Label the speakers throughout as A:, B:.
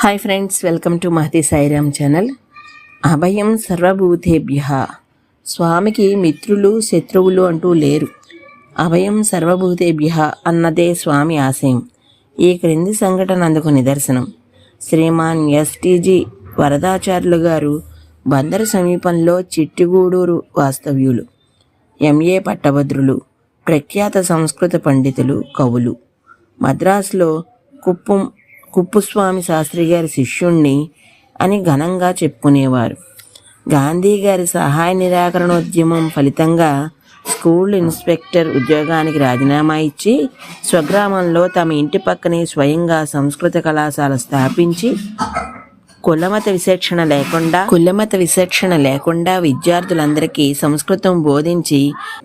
A: Hi friends, welcome to Mahathi Sairam channel. అభయం సర్వభూతేభ్య. స్వామికి మిత్రులు శత్రువులు అంటూ లేరు. అభయం సర్వభూతేభ్య అన్నదే స్వామి ఆశయం. ఈ క్రింది సంఘటన అందుకు నిదర్శనం. శ్రీమాన్ ఎస్టీజీ వరదాచార్యులు గారు బందరు సమీపంలో చిట్టిగూడూరు వాస్తవ్యులు. ఎంఏ పట్టభద్రులు, ప్రఖ్యాత సంస్కృత పండితులు, కవులు. మద్రాసులో కుప్పుస్వామి శాస్త్రి గారి శిష్యుణ్ణి అని ఘనంగా చెప్పుకునేవారు. గాంధీ గారి సహాయ నిరాకరణోద్యమం ఫలితంగా స్కూల్ ఇన్స్పెక్టర్ ఉద్యోగానికి రాజీనామా ఇచ్చి స్వగ్రామంలో తమ ఇంటి పక్కనే స్వయంగా సంస్కృత కళాశాల స్థాపించి కులమత విచక్షణ లేకుండా విద్యార్థులందరికీ సంస్కృతం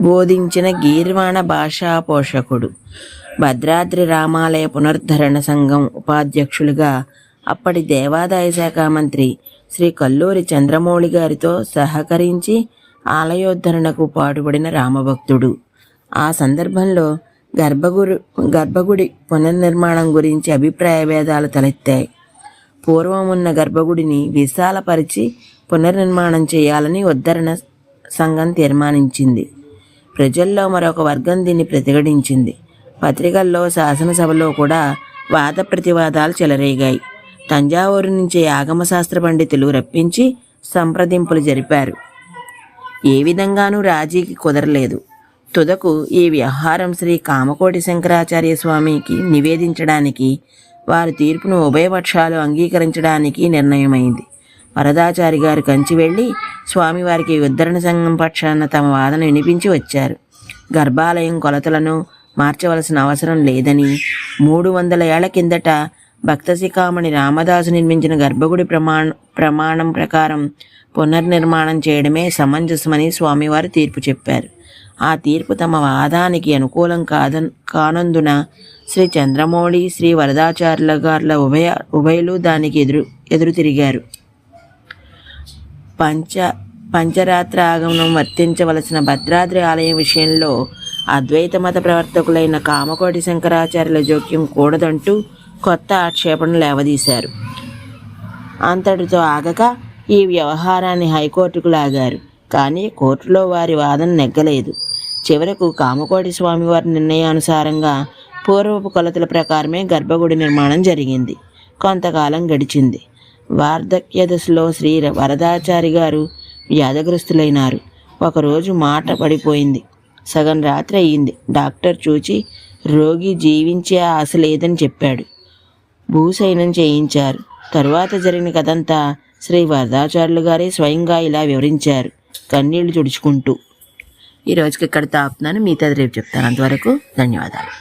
A: బోధించిన గీర్వాణ భాషా పోషకుడు. భద్రాద్రి రామాలయ పునరుద్ధరణ సంఘం ఉపాధ్యక్షులుగా అప్పటి దేవాదాయ శాఖ మంత్రి శ్రీ కల్లూరి చంద్రమౌళి గారితో సహకరించి ఆలయోద్ధరణకు పాటుపడిన రామభక్తుడు. ఆ సందర్భంలో గర్భగుడి పునర్నిర్మాణం గురించి అభిప్రాయ భేదాలు తలెత్తాయి. పూర్వం ఉన్న గర్భగుడిని విశాలపరిచి పునర్నిర్మాణం చేయాలని ఉద్ధరణ సంఘం తీర్మానించింది. ప్రజల్లో మరొక వర్గం దీన్ని ప్రతిఘటించింది. పత్రికల్లో, శాసనసభలో కూడా వాద ప్రతివాదాలు చెలరేగాయి. తంజావూరు నుంచి ఆగమశాస్త్ర పండితులు రప్పించి సంప్రదింపులు జరిపారు. ఏ విధంగానూ రాజీకి కుదరలేదు. తుదకు ఈ వ్యవహారం శ్రీ కామకోటి శంకరాచార్య స్వామికి నివేదించడానికి, వారి తీర్పును ఉభయపక్షాలు అంగీకరించడానికి నిర్ణయమైంది. వరదాచారి గారు కంచి వెళ్ళి స్వామివారికి ఉద్ధరణ సంఘం పక్షాన తమ వాదన వినిపించి వచ్చారు. గర్భాలయం కొలతలను మార్చవలసిన అవసరం లేదని, 300 ఏళ్ల కిందట భక్తశిఖామణి రామదాసు నిర్మించిన గర్భగుడి ప్రమాణం ప్రకారం పునర్నిర్మాణం చేయడమే సమంజసమని స్వామివారు తీర్పు చెప్పారు. ఆ తీర్పు తమ వాదానికి అనుకూలం కానందున శ్రీ చంద్రమౌళి, శ్రీ వరదాచార్యుల గార్ల ఉభయులు దానికి ఎదురు తిరిగారు. పంచరాత్ర ఆగమనం వర్తించవలసిన భద్రాద్రి ఆలయం విషయంలో అద్వైత మత ప్రవర్తకులైన కామకోటి శంకరాచార్యుల జోక్యం కూడదంటూ కొత్త ఆక్షేపణలు లేవదీశారు. అంతటితో ఆగక ఈ వ్యవహారాన్ని హైకోర్టుకు లాగారు. కానీ కోర్టులో వారి వాదన నెగ్గలేదు. చివరకు కామకోటి స్వామివారి నిర్ణయానుసారంగా పూర్వపు కొలతల ప్రకారమే గర్భగుడి నిర్మాణం జరిగింది. కొంతకాలం గడిచింది. వార్ధక్య దశలో శ్రీ వరదాచారి గారు వ్యాధగ్రస్తులైనారు. ఒకరోజు మాట పడిపోయింది. సగం రాత్రి అయ్యింది. డాక్టర్ చూచి రోగి జీవించే ఆశ లేదని చెప్పాడు. భూశయనం చేయించారు. తరువాత జరిగిన కథంతా శ్రీ వరదాచార్యులు గారే స్వయంగా ఇలా వివరించారు, కన్నీళ్లు తుడుచుకుంటూ. ఈ రోజుకి ఇక్కడ తాపుతున్నాను. మిగతాది రేపు చెప్తాను. అంతవరకు ధన్యవాదాలు.